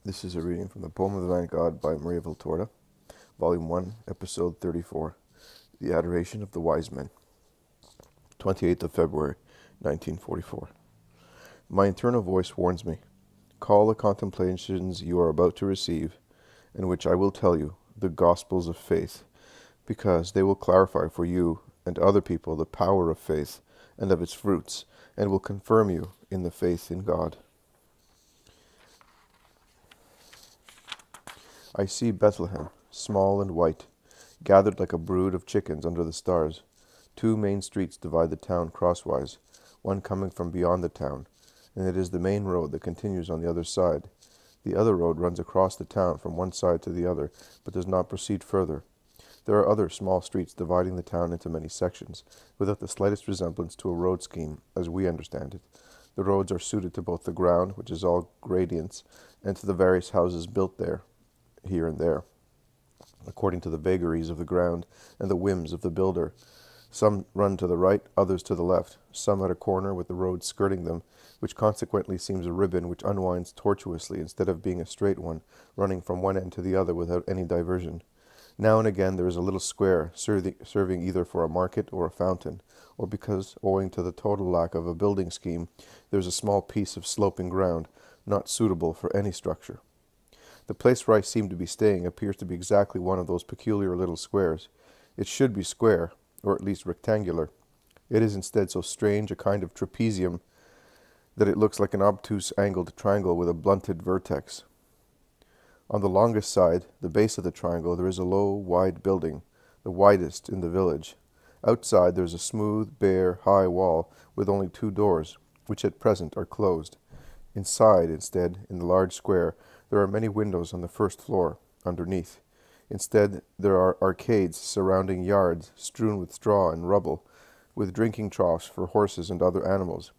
This is a reading from the Poem of the Van God by Maria Valtorta, Volume 1, Episode 34, The Adoration of the Wise Men, 28th of February, 1944. My internal voice warns me, call the contemplations you are about to receive, in which I will tell you the Gospels of faith, because they will clarify for you and other people the power of faith and of its fruits, and will confirm you in the faith in God. I see Bethlehem, small and white, gathered like a brood of chickens under the stars. Two main streets divide the town crosswise, one coming from beyond the town, and it is the main road that continues on the other side. The other road runs across the town from one side to the other, but does not proceed further. There are other small streets dividing the town into many sections, without the slightest resemblance to a road scheme, as we understand it. The roads are suited to both the ground, which is all gradients, and to the various houses built there, here and there, according to the vagaries of the ground and the whims of the builder. Some run to the right, others to the left, some at a corner with the road skirting them, which consequently seems a ribbon which unwinds tortuously instead of being a straight one, running from one end to the other without any diversion. Now and again there is a little square, serving either for a market or a fountain, or because, owing to the total lack of a building scheme, there is a small piece of sloping ground, not suitable for any structure. The place where I seem to be staying appears to be exactly one of those peculiar little squares. It should be square, or at least rectangular. It is instead so strange a kind of trapezium that it looks like an obtuse angled triangle with a blunted vertex. On the longest side, the base of the triangle, there is a low, wide building, the widest in the village. Outside there is a smooth, bare, high wall with only two doors, which at present are closed. Inside, instead, in the large square, there are many windows on the first floor, underneath. Instead, there are arcades surrounding yards strewn with straw and rubble, with drinking troughs for horses and other animals.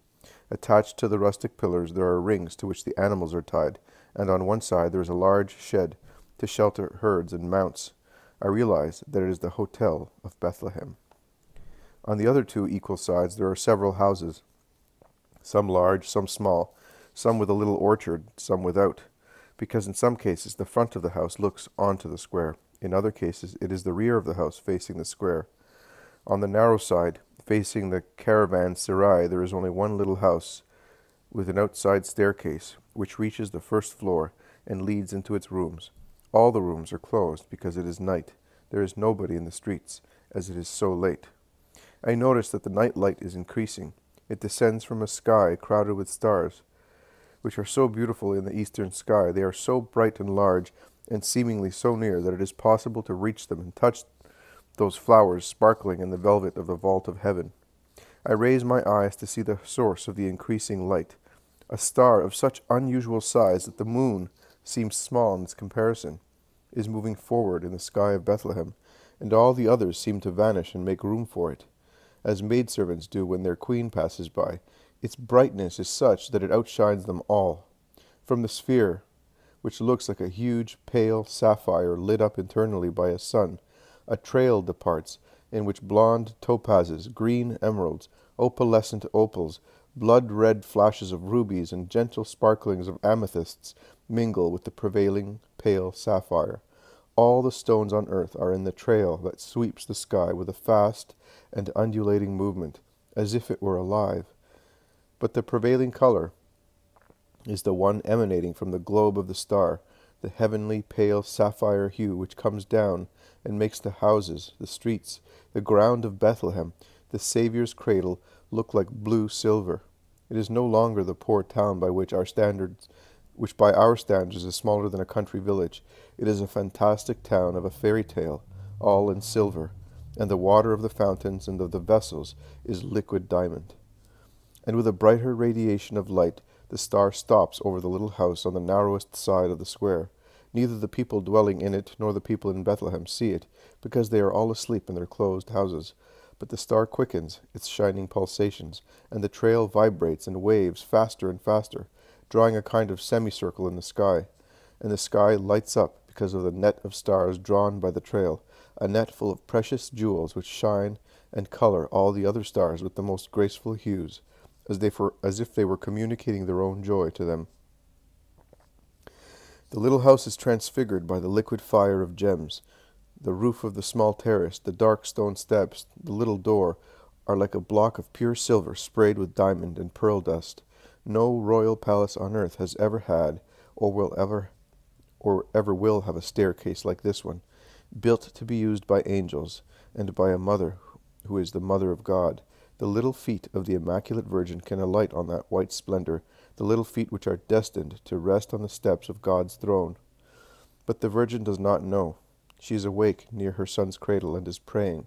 Attached to the rustic pillars there are rings to which the animals are tied, and on one side there is a large shed to shelter herds and mounts. I realize that it is the Hotel of Bethlehem. On the other two equal sides there are several houses, some large, some small, some with a little orchard, some without, because in some cases the front of the house looks onto the square. In other cases it is the rear of the house facing the square. On the narrow side, facing the caravanserai, there is only one little house with an outside staircase, which reaches the first floor and leads into its rooms. All the rooms are closed because it is night. There is nobody in the streets, as it is so late. I notice that the night light is increasing. It descends from a sky crowded with stars, which are so beautiful in the eastern sky. They are so bright and large, and seemingly so near, that it is possible to reach them and touch those flowers sparkling in the velvet of the vault of heaven. I raise my eyes to see the source of the increasing light, a star of such unusual size that the moon seems small in its comparison, is moving forward in the sky of Bethlehem, and all the others seem to vanish and make room for it, as maidservants do when their queen passes by. Its brightness is such that it outshines them all. From the sphere, which looks like a huge, pale sapphire lit up internally by a sun, a trail departs, in which blonde topazes, green emeralds, opalescent opals, blood-red flashes of rubies, and gentle sparklings of amethysts mingle with the prevailing pale sapphire. All the stones on earth are in the trail that sweeps the sky with a fast and undulating movement, as if it were alive. But the prevailing color is the one emanating from the globe of the star, the heavenly pale sapphire hue which comes down and makes the houses, the streets, the ground of Bethlehem, the Saviour's cradle, look like blue silver. It is no longer the poor town which by our standards is smaller than a country village. It is a fantastic town of a fairy tale, all in silver, and the water of the fountains and of the vessels is liquid diamond. And with a brighter radiation of light, the star stops over the little house on the narrowest side of the square. Neither the people dwelling in it nor the people in Bethlehem see it, because they are all asleep in their closed houses. But the star quickens its shining pulsations, and the trail vibrates and waves faster and faster, drawing a kind of semicircle in the sky. And the sky lights up because of the net of stars drawn by the trail, a net full of precious jewels which shine and color all the other stars with the most graceful hues, as if they were communicating their own joy to them. The little house is transfigured by the liquid fire of gems. The roof of the small terrace, the dark stone steps, the little door, are like a block of pure silver sprayed with diamond and pearl dust. No royal palace on earth has ever had, or ever will have a staircase like this one, built to be used by angels, and by a mother who is the mother of God. The little feet of the Immaculate Virgin can alight on that white splendor, the little feet which are destined to rest on the steps of God's throne. But the Virgin does not know. She is awake near her son's cradle and is praying.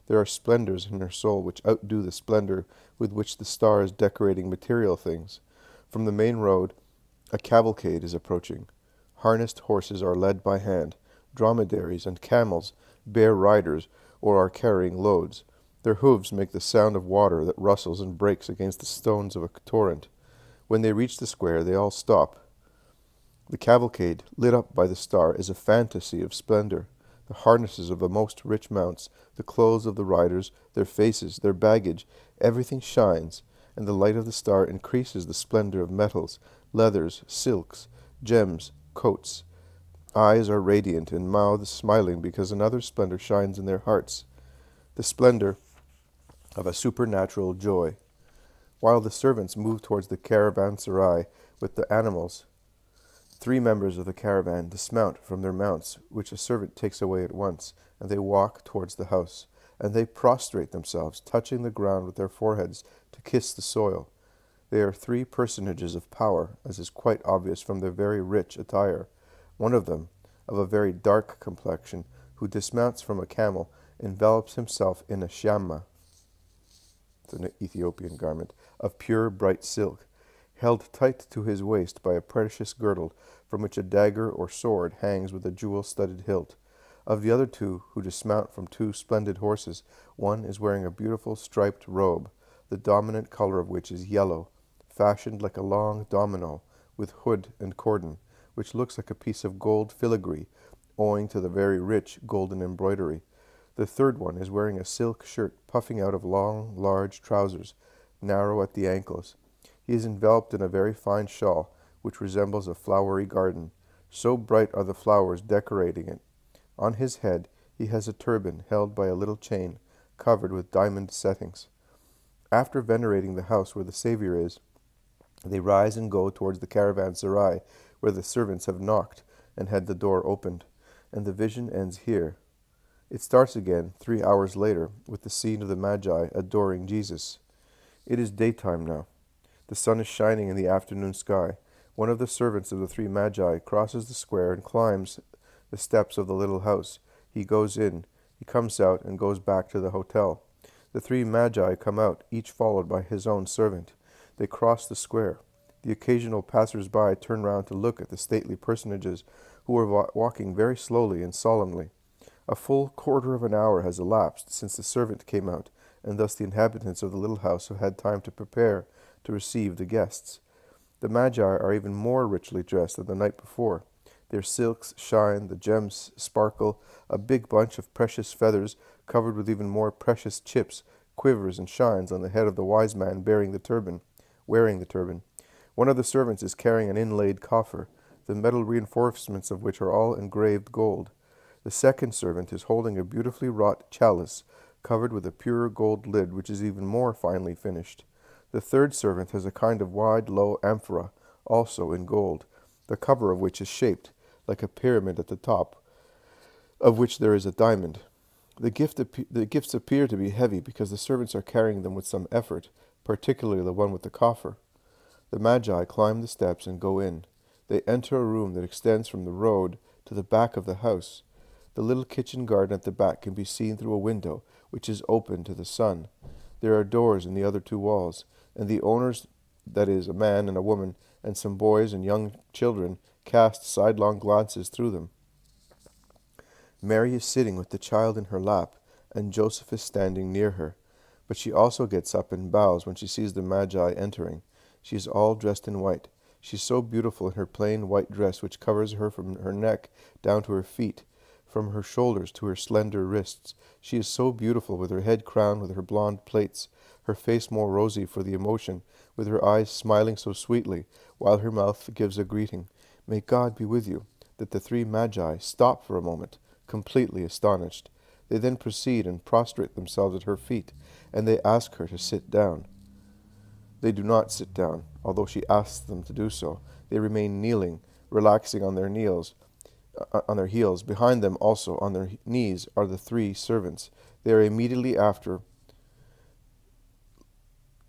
There are splendors in her soul which outdo the splendor with which the star is decorating material things. From the main road, a cavalcade is approaching. Harnessed horses are led by hand. Dromedaries and camels bear riders or are carrying loads. Their hooves make the sound of water that rustles and breaks against the stones of a torrent. When they reach the square, they all stop. The cavalcade, lit up by the star, is a fantasy of splendor. The harnesses of the most rich mounts, the clothes of the riders, their faces, their baggage, everything shines, and the light of the star increases the splendor of metals, leathers, silks, gems, coats. Eyes are radiant and mouths smiling because another splendor shines in their hearts, the splendor of a supernatural joy. While the servants move towards the caravanserai with the animals, 3 members of the caravan dismount from their mounts, which a servant takes away at once, and they walk towards the house, and they prostrate themselves, touching the ground with their foreheads to kiss the soil. They are 3 personages of power, as is quite obvious from their very rich attire. One of them, of a very dark complexion, who dismounts from a camel, envelops himself in a shamma, it's an Ethiopian garment, of pure bright silk, held tight to his waist by a precious girdle, from which a dagger or sword hangs with a jewel-studded hilt. Of the other 2, who dismount from 2 splendid horses, one is wearing a beautiful striped robe, the dominant color of which is yellow, fashioned like a long domino, with hood and cordon, which looks like a piece of gold filigree, owing to the very rich golden embroidery. The third one is wearing a silk shirt puffing out of long, large trousers, narrow at the ankles. He is enveloped in a very fine shawl, which resembles a flowery garden. So bright are the flowers decorating it. On his head he has a turban held by a little chain, covered with diamond settings. After venerating the house where the Saviour is, they rise and go towards the caravanserai, where the servants have knocked and had the door opened, and the vision ends here. It starts again 3 hours later with the scene of the Magi adoring Jesus. It is daytime now. The sun is shining in the afternoon sky. One of the servants of the 3 Magi crosses the square and climbs the steps of the little house. He goes in, he comes out and goes back to the hotel. The 3 Magi come out, each followed by his own servant. They cross the square. The occasional passers-by turn round to look at the stately personages who are walking very slowly and solemnly. A full quarter of an hour has elapsed since the servant came out, and thus the inhabitants of the little house have had time to prepare to receive the guests. The Magi are even more richly dressed than the night before. Their silks shine, the gems sparkle, a big bunch of precious feathers, covered with even more precious chips, quivers and shines on the head of the wise man wearing the turban. One of the servants is carrying an inlaid coffer, the metal reinforcements of which are all engraved gold. The second servant is holding a beautifully wrought chalice, covered with a pure gold lid which is even more finely finished. The third servant has a kind of wide, low amphora, also in gold, the cover of which is shaped like a pyramid at the top, of which there is a diamond. The gifts appear to be heavy because the servants are carrying them with some effort, particularly the one with the coffer. The Magi climb the steps and go in. They enter a room that extends from the road to the back of the house. The little kitchen garden at the back can be seen through a window, which is open to the sun. There are doors in the other 2 walls, and the owners, that is, a man and a woman, and some boys and young children, cast sidelong glances through them. Mary is sitting with the child in her lap, and Joseph is standing near her. But she also gets up and bows when she sees the Magi entering. She is all dressed in white. She is so beautiful in her plain white dress, which covers her from her neck down to her feet, from her shoulders to her slender wrists. She is so beautiful, with her head crowned with her blonde plaits, her face more rosy for the emotion, with her eyes smiling so sweetly, while her mouth gives a greeting. May God be with you." That the three Magi stop for a moment, completely astonished. They then proceed and prostrate themselves at her feet, and they ask her to sit down. They do not sit down, although she asks them to do so. They remain kneeling, relaxing on their heels. Behind them also, on their knees, are the three servants. They are immediately after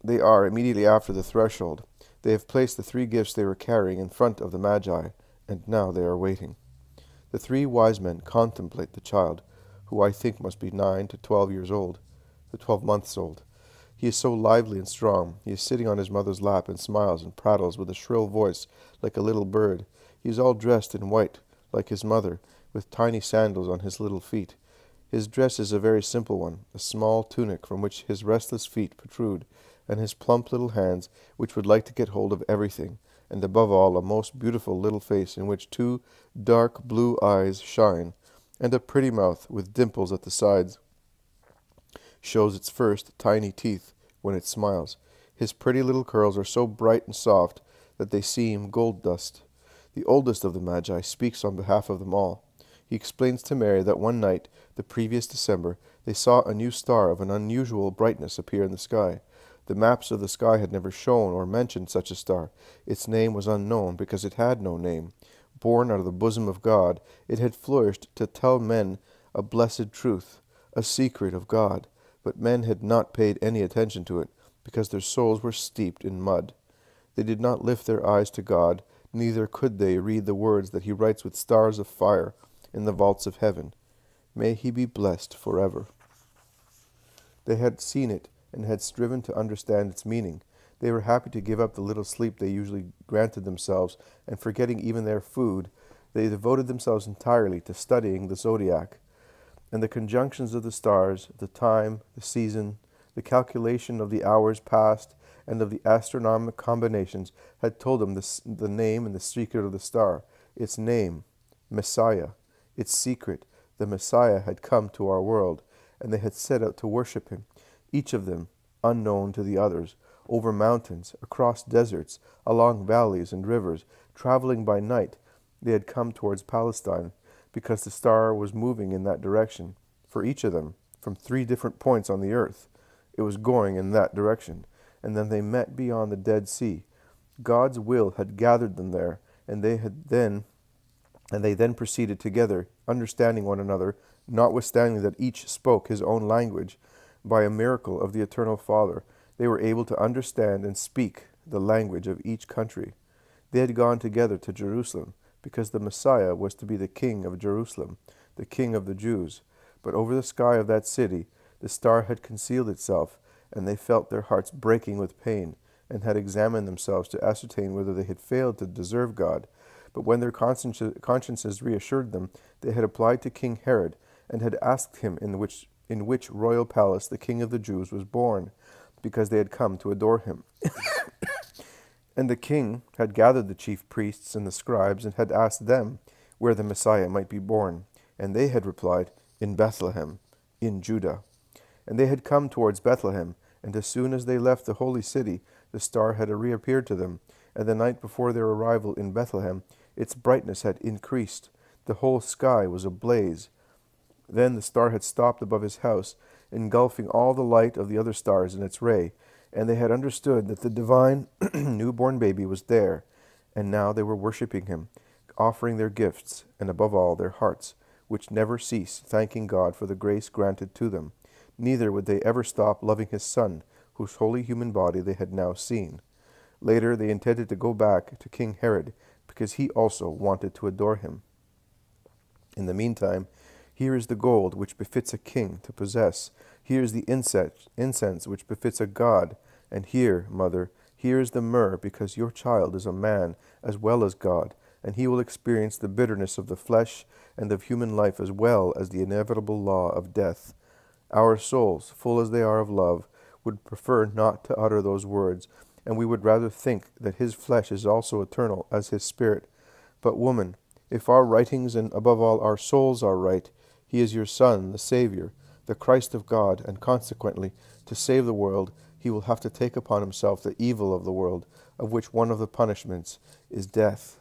the threshold. They have placed the three gifts they were carrying in front of the Magi, and now they are waiting. The three wise men contemplate the child, who I think must be 9 to 12 months old. He is so lively and strong. He is sitting on his mother's lap and smiles and prattles with a shrill voice like a little bird. He is all dressed in white, like his mother, with tiny sandals on his little feet. His dress is a very simple one, a small tunic from which his restless feet protrude, and his plump little hands, which would like to get hold of everything, and above all a most beautiful little face in which 2 dark blue eyes shine, and a pretty mouth with dimples at the sides shows its first tiny teeth when it smiles. His pretty little curls are so bright and soft that they seem gold dust. The oldest of the Magi speaks on behalf of them all. He explains to Mary that one night, the previous December, they saw a new star of an unusual brightness appear in the sky. The maps of the sky had never shown or mentioned such a star. Its name was unknown because it had no name. Born out of the bosom of God, it had flourished to tell men a blessed truth, a secret of God. But men had not paid any attention to it, because their souls were steeped in mud. They did not lift their eyes to God, neither could they read the words that he writes with stars of fire in the vaults of heaven. May he be blessed forever. They had seen it, and had striven to understand its meaning. They were happy to give up the little sleep they usually granted themselves, and forgetting even their food, they devoted themselves entirely to studying the zodiac, and the conjunctions of the stars, the time, the season, the calculation of the hours past, and of the astronomic combinations had told them the name and the secret of the star. Its name, Messiah. Its secret, the Messiah had come to our world, and they had set out to worship him, each of them unknown to the others, over mountains, across deserts, along valleys and rivers, traveling by night. They had come towards Palestine, because the star was moving in that direction. For each of them, from 3 different points on the earth, it was going in that direction. And then they met beyond the Dead Sea. God's will had gathered them there, and they then proceeded together, understanding one another, notwithstanding that each spoke his own language. By a miracle of the Eternal Father, they were able to understand and speak the language of each country. They had gone together to Jerusalem, because the Messiah was to be the King of Jerusalem, the King of the Jews. But over the sky of that city the star had concealed itself, and they felt their hearts breaking with pain, and had examined themselves to ascertain whether they had failed to deserve God. But when their consciences reassured them, they had applied to King Herod, and had asked him in which royal palace the King of the Jews was born, because they had come to adore him. And the king had gathered the chief priests and the scribes, and had asked them where the Messiah might be born. And they had replied, "In Bethlehem, in Judah." And they had come towards Bethlehem, and as soon as they left the holy city, the star had reappeared to them. And the night before their arrival in Bethlehem, its brightness had increased. The whole sky was ablaze. Then the star had stopped above his house, engulfing all the light of the other stars in its ray. And they had understood that the divine newborn baby was there, and now they were worshipping him, offering their gifts, and above all their hearts, which never cease thanking God for the grace granted to them. Neither would they ever stop loving his Son, whose holy human body they had now seen. Later they intended to go back to King Herod, because he also wanted to adore him. In the meantime, here is the gold which befits a king to possess. Here is the incense which befits a god. And here, mother, here is the myrrh, because your child is a man as well as God, and he will experience the bitterness of the flesh and of human life as well as the inevitable law of death. Our souls, full as they are of love, would prefer not to utter those words, and we would rather think that his flesh is also eternal as his spirit. But woman, if our writings and above all our souls are right, he is your Son, the Savior, the Christ of God, and consequently, to save the world, he will have to take upon himself the evil of the world, of which one of the punishments is death.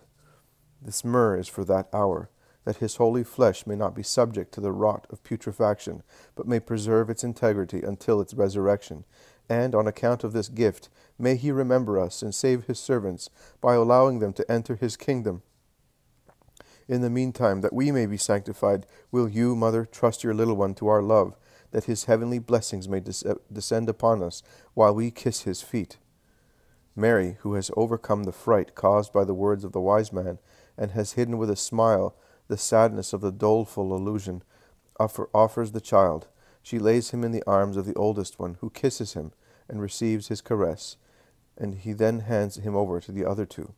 This myrrh is for that hour, that his holy flesh may not be subject to the rot of putrefaction, but may preserve its integrity until its resurrection. And on account of this gift, may he remember us and save his servants by allowing them to enter his kingdom. In the meantime, that we may be sanctified, will you, Mother, trust your little one to our love, that his heavenly blessings may descend upon us while we kiss his feet. Mary, who has overcome the fright caused by the words of the wise man, and has hidden with a smile the sadness of the doleful allusion, offers the child. She lays him in the arms of the oldest one, who kisses him and receives his caress, and he then hands him over to the other two.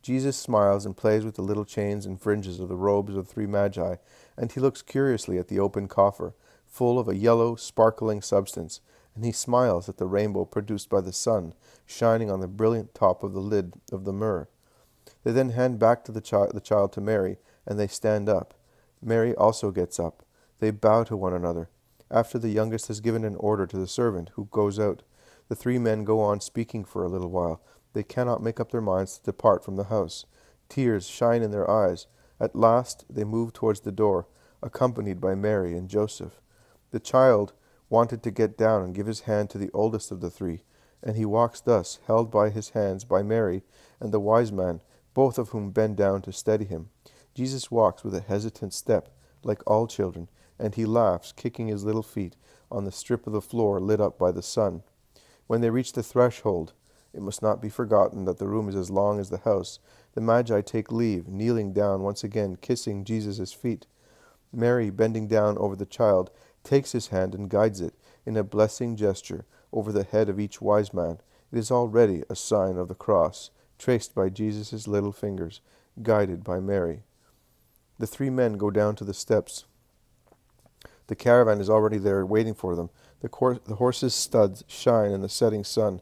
Jesus smiles and plays with the little chains and fringes of the robes of the three Magi, and he looks curiously at the open coffer, full of a yellow, sparkling substance, and he smiles at the rainbow produced by the sun, shining on the brilliant top of the lid of the myrrh. They then hand back to the child to Mary, and they stand up. Mary also gets up. They bow to one another. After the youngest has given an order to the servant, who goes out, the three men go on speaking for a little while. They cannot make up their minds to depart from the house. Tears shine in their eyes. At last they move towards the door, accompanied by Mary and Joseph. The child wanted to get down and give his hand to the oldest of the three, and he walks thus, held by his hands by Mary and the wise man, both of whom bend down to steady him. Jesus walks with a hesitant step, like all children, and he laughs, kicking his little feet on the strip of the floor lit up by the sun. When they reach the threshold, it must not be forgotten that the room is as long as the house. The Magi take leave, kneeling down once again, kissing Jesus' feet. Mary, bending down over the child, takes his hand and guides it in a blessing gesture over the head of each wise man. It is already a sign of the cross, traced by Jesus' little fingers, guided by Mary. The three men go down to the steps. The caravan is already there, waiting for them. The horses' studs shine in the setting sun.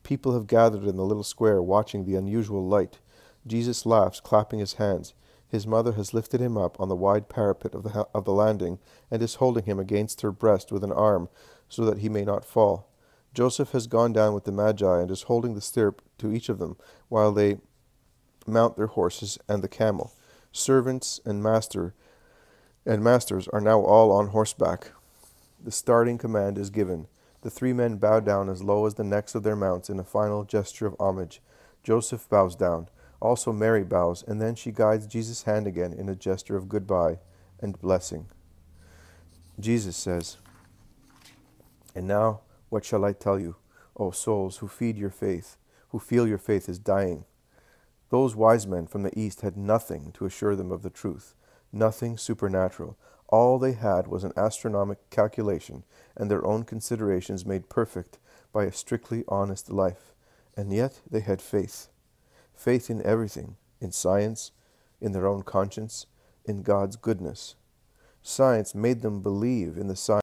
People have gathered in the little square, watching the unusual light. Jesus laughs, clapping his hands. His mother has lifted him up on the wide parapet of the landing, and is holding him against her breast with an arm, so that he may not fall. Joseph has gone down with the Magi, and is holding the stirrup to each of them, while they mount their horses and the camel. Servants and masters are now all on horseback. The starting command is given. The three men bow down as low as the necks of their mounts in a final gesture of homage. Joseph bows down. Also Mary bows, and then she guides Jesus' hand again in a gesture of goodbye and blessing. Jesus says, "And now what shall I tell you, O souls who feed your faith, who feel your faith is dying?" Those wise men from the east had nothing to assure them of the truth, nothing supernatural. All they had was an astronomical calculation and their own considerations made perfect by a strictly honest life. And yet they had faith. Faith in everything, in science, in their own conscience, in God's goodness. Science made them believe in the science